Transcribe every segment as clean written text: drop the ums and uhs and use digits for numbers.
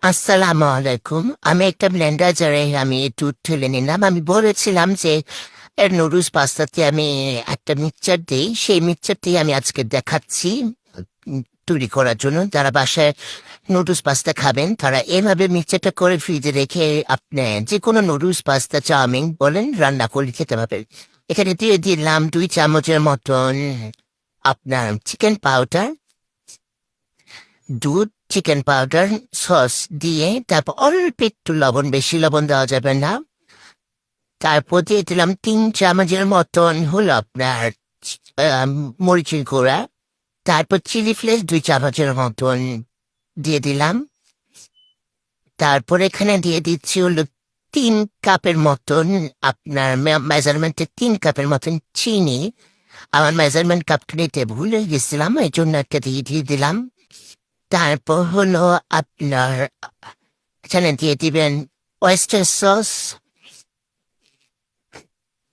আসসালামু আলাইকুম। আমি একটা ব্লেন্ডার জারে আমি দুধ ঢেলে নিলাম। আমি বলেছিলাম যে নুডলস পাস্তাতে আমি একটা মিক্সচার দিই। সেই মিক্সচারটি আমি আজকে দেখাচ্ছি তৈরি করার জন্য। যারা বাসায় নুডলস পাস্তা খাবেন তারা এভাবে মিক্সচারটা করে ফ্রিজে রেখে আপনি যে কোনো নুডলস পাস্তা চাউমিন বলেন রান্না করে খেতে পারবেন। এখানে দিয়ে দিলাম 2 চামচের মতন আপনার চিকেন পাউডার, দুধ, চিকেন পাউডার, সস দিয়ে তারপর অল্প একটু লবণ, বেশি লবণ দেওয়া যাবে না। তারপর দিয়ে দিলাম 3 চামচের মতন হলো আপনার মরিচের গুঁড়া। তারপর চিলি ফ্লেক্স 2 চামচের মতন দিয়ে দিলাম। তারপর এখানে দিয়ে দিচ্ছি হলো 3 কাপের মতন আপনার মেজারমেন্টে 3 কাপের মতন চিনি। আমার মেজারমেন্ট কাপটা নিতে ভুলে গেছিলাম, এই জন্য একটা দিয়ে দিলাম। তারপর হলো আপনার এখানে দিয়ে দিবেন ওয়েস্টার সস।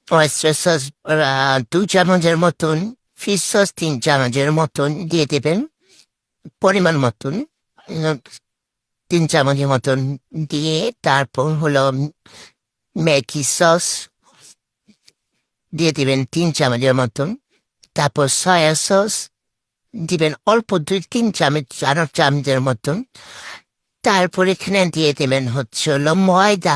ওয়েস্টার সস 2 চামচের মতন, ফিশ সস 3 চামচের মতন দিয়ে দেবেন পরিমাণ মতন। 3 চামচের মতন দিয়ে তারপর হলো ম্যাগি সস দিয়ে দিবেন 3 চামচের মতন। তারপর সয়া সস দিবেন অল্প 2-3 চামচ, 4 চামচের মতন। তারপর এখানে দিয়ে দেবেন হচ্ছে হলো ময়দা।